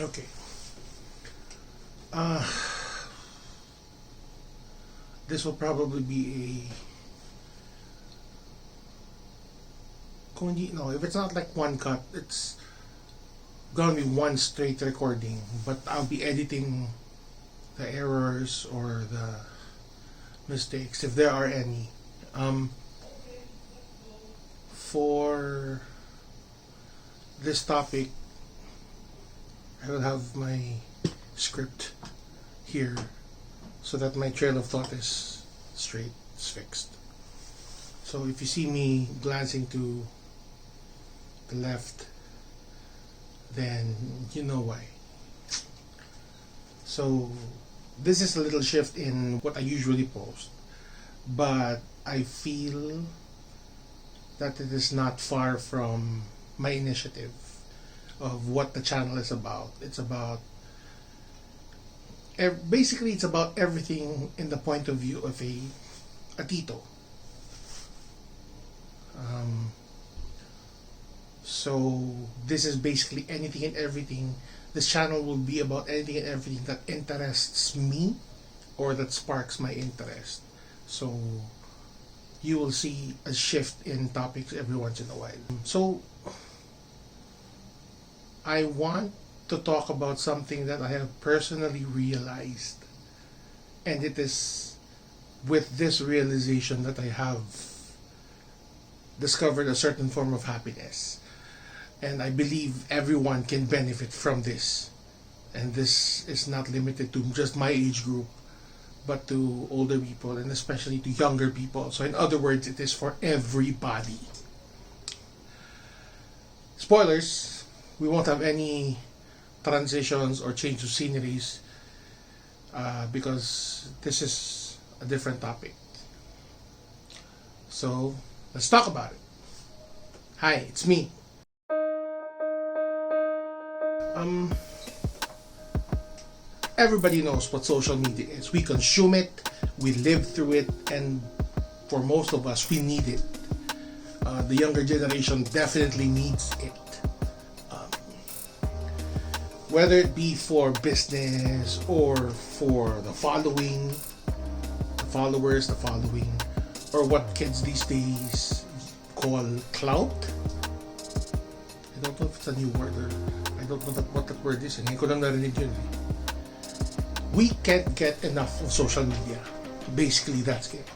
Okay. Uh, this will probably be if it's not like one cut, it's gonna be one straight recording, but I'll be editing the errors or the mistakes if there are any. For this topic, I will have my script here so that my trail of thought is straight, it's fixed. So if you see me glancing to the left, then you know why. So this is a little shift in what I usually post, but I feel that it is not far from my initiative of what the channel is about. It's about basically it's about everything in the point of view of a Tito. So this is basically anything and everything. This channel will be about anything and everything that interests me or that sparks my interest. So you will see a shift in topics every once in a while. So I want to talk about something that I have personally realized, and it is with this realization that I have discovered a certain form of happiness, and I believe everyone can benefit from this. And this is not limited to just my age group, but to older people and especially to younger people. So in other words, it is for everybody. Spoilers, we won't have any transitions or change of sceneries because this is a different topic. So let's talk about it. Hi, it's me. Everybody knows what social media is. We consume it, we live through it, and for most of us, we need it. The younger generation definitely needs it. Whether it be for business or for the following, the followers, or what kids these days call clout. I don't know if it's a new word or I don't know what that word is. Hindi ko lang narinig yun. We can't get enough of social media. Basically, that's it.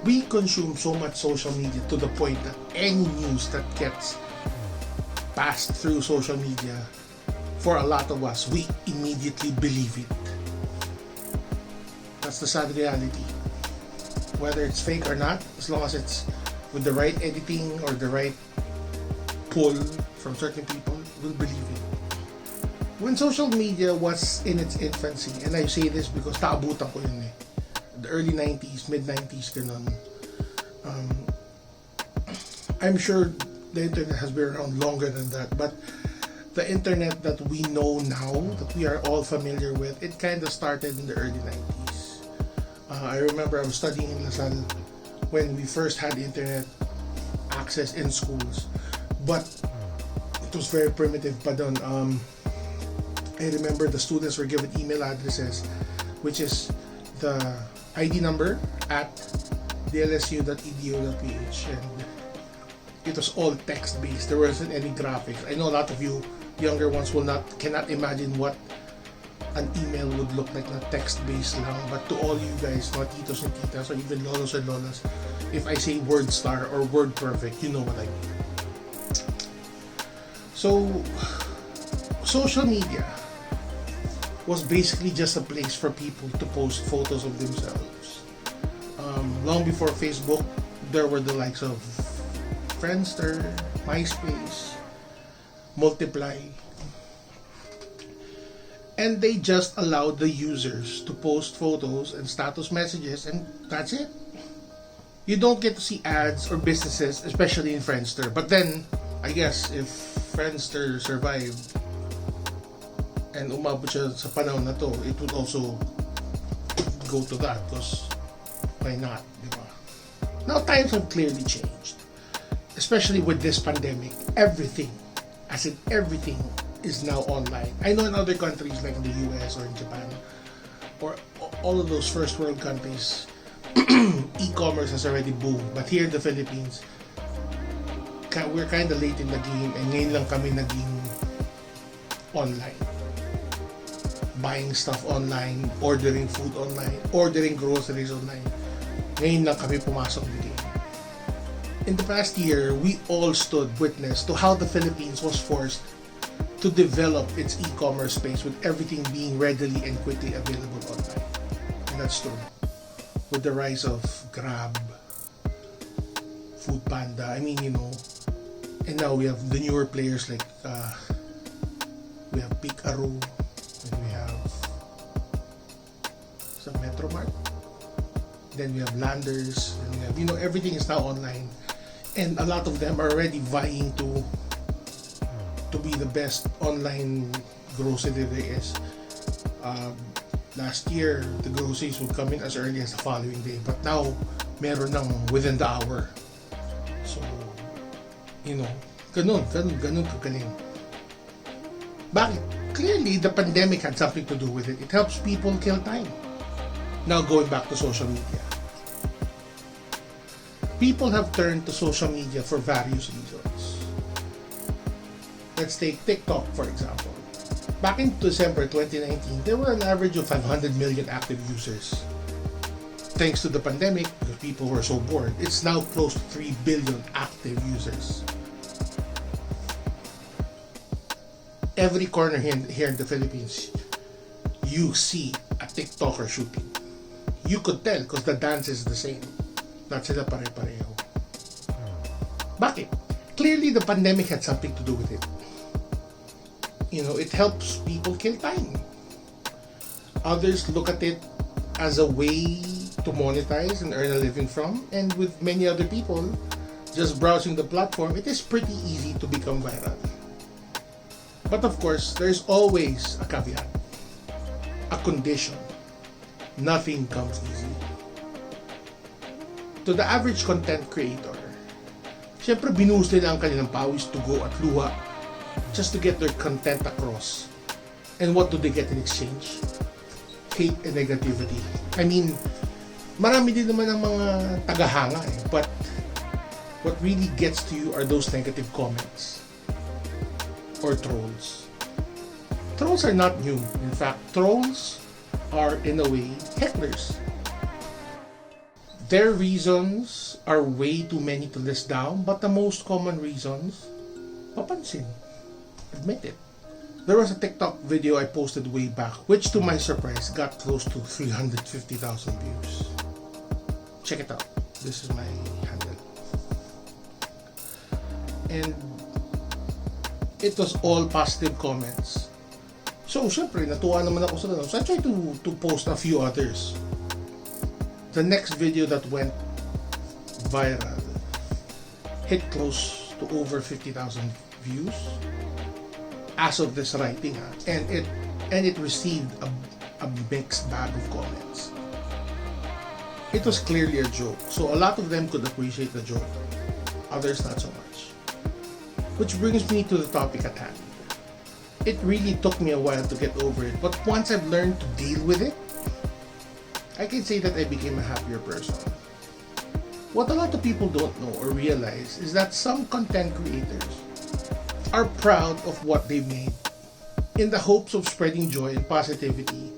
We consume so much social media to the point that any news that gets passed through social media, for a lot of us, we immediately believe it. That's the sad reality. Whether it's fake or not, as long as it's with the right editing or the right pull from certain people, we'll believe it. When social media was in its infancy, and I say this because naabutan ko yun the early 90s, mid-90s, ganun. I'm sure the internet has been around longer than that, but the internet that we know now, that we are all familiar with, it kind of started in the early 90s. I remember I was studying in LaSalle when we first had internet access in schools, but it was very primitive pa dun. I remember the students were given email addresses, which is the ID number at dlsu.edu.ph, and it was all text-based. There wasn't any graphics. I know a lot of you younger ones cannot imagine what an email would look like, na text-based lang. But to all you guys, mga titos and titas, or even lolos and lolas, if I say word star or word perfect, you know what I mean. So, social media was basically just a place for people to post photos of themselves. Long before Facebook, there were the likes of Friendster, MySpace, Multiply, and they just allowed the users to post photos and status messages, and that's it. You don't get to see ads or businesses, especially in Friendster. But then, I guess, if Friendster survived and umabot siya sa panahon na to, it would also go to that, because why not, di ba? Now times have clearly changed. especially with this pandemic, everything, as in everything, is now online. I know in other countries like in the US or in Japan or all of those first world countries, e-commerce has already boomed. But here in the Philippines, we're kind of late in the game, and ngayon lang kami naging online. Buying stuff online, ordering food online, ordering groceries online. Ngayon lang kami pumasok in the game. In the past year, we all stood witness to how the Philippines was forced to develop its e-commerce space with everything being readily and quickly available online. And that's true. With the rise of Grab, Food Panda, I mean, and now we have the newer players like we have Picaru, and we have some Metromart, then we have Landers, and we have, everything is now online, and a lot of them are already vying to be the best online grocery there is. Last year, the groceries would come in as early as the following day, but now meron nang within the hour. So, ganun kagaling. Bakit? Clearly, the pandemic had something to do with it. It helps people kill time. Now, going back to social media. People have turned to social media for various reasons. Let's take TikTok, for example. Back in December 2019, there were an average of 500 million active users. Thanks to the pandemic, because people were so bored, it's now close to 3 billion active users. Every corner here in the Philippines, you see a TikToker shooting. You could tell because the dance is the same. Not sila pare-pareho. Bakit? Clearly, the pandemic had something to do with it. It helps people kill time. Others look at it as a way to monetize and earn a living from, and with many other people just browsing the platform, it is pretty easy to become viral. But of course, there's always a caveat, a condition. Nothing comes easy. To the average content creator, syempre binuhos nila ang kanilang pawis, tugo at luha just to get their content across. And what do they get in exchange? Hate and negativity. I mean, marami din naman ang mga tagahanga but what really gets to you are those negative comments or trolls. Trolls are not new. In fact, trolls are in a way hecklers. Their reasons are way too many to list down, but the most common reasons, papansin. Admit it. There was a TikTok video I posted way back, which to my surprise got close to 350,000 views. Check it out. This is my handle. And it was all positive comments. So, syempre, natuwa naman ako sa ganun. So, I tried to post a few others. The next video that went viral hit close to over 50,000 views as of this writing, and it received a mixed bag of comments. It was clearly a joke, so a lot of them could appreciate the joke, others not so much. Which brings me to the topic at hand. It really took me a while to get over it, but once I've learned to deal with it, I can say that I became a happier person. What a lot of people don't know or realize is that some content creators are proud of what they made. In the hopes of spreading joy and positivity,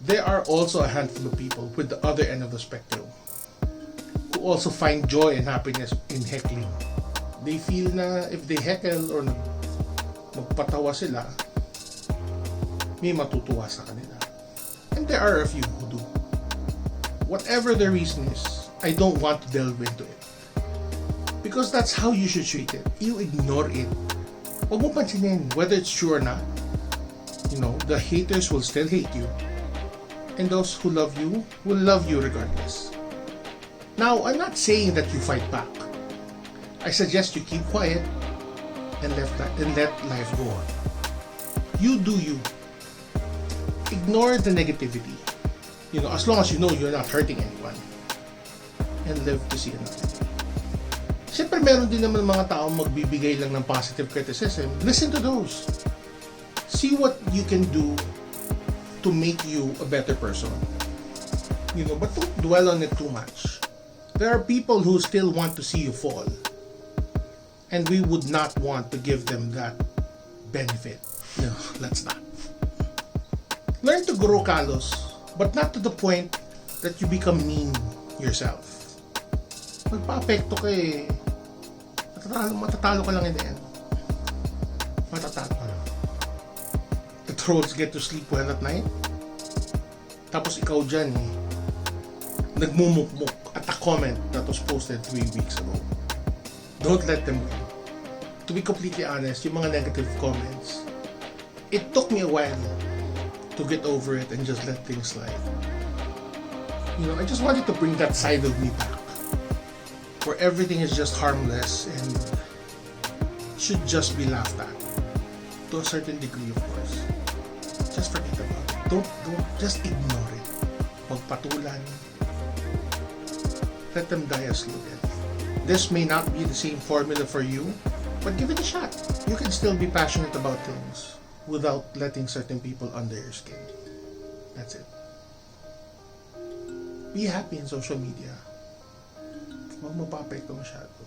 there are also a handful of people with the other end of the spectrum who also find joy and happiness in heckling. They feel na if they heckle or magpatawa sila, may matutuwa sa kanila. And there are a few who do. Whatever the reason is, I don't want to delve into it. Because that's how you should treat it. You ignore it. Huwag mo pansinin whether it's true or not. The haters will still hate you. And those who love you will love you regardless. Now, I'm not saying that you fight back. I suggest you keep quiet and let life go on. You do you. Ignore the negativity. As long as you know you're not hurting anyone. And live to see another day. Siyempre, meron din naman mga taong magbibigay lang ng positive criticism. Listen to those. See what you can do to make you a better person. You know, but don't dwell on it too much. There are people who still want to see you fall. And we would not want to give them that benefit. No, let's not. Learn to grow kalos, but not to the point that you become mean yourself. Magpa-apekto ka eh. Matatalo ka lang in the end. Matatalo ka lang. The trolls get to sleep well at night. Tapos ikaw dyan eh, nagmumukmuk at a comment that was posted 3 weeks ago. Don't let them win. To be completely honest, yung mga negative comments, it took me a while to get over it and just let things slide. You know, I just wanted to bring that side of me back, where everything is just harmless and should just be laughed at. To a certain degree, of course. Just forget about it. Don't just ignore it. Magpatulan. Let them die a slow death. This may not be the same formula for you, but give it a shot. You can still be passionate about things without letting certain people under your skin. That's it. Be happy in social media. Huwag mo pa-apekto masyado.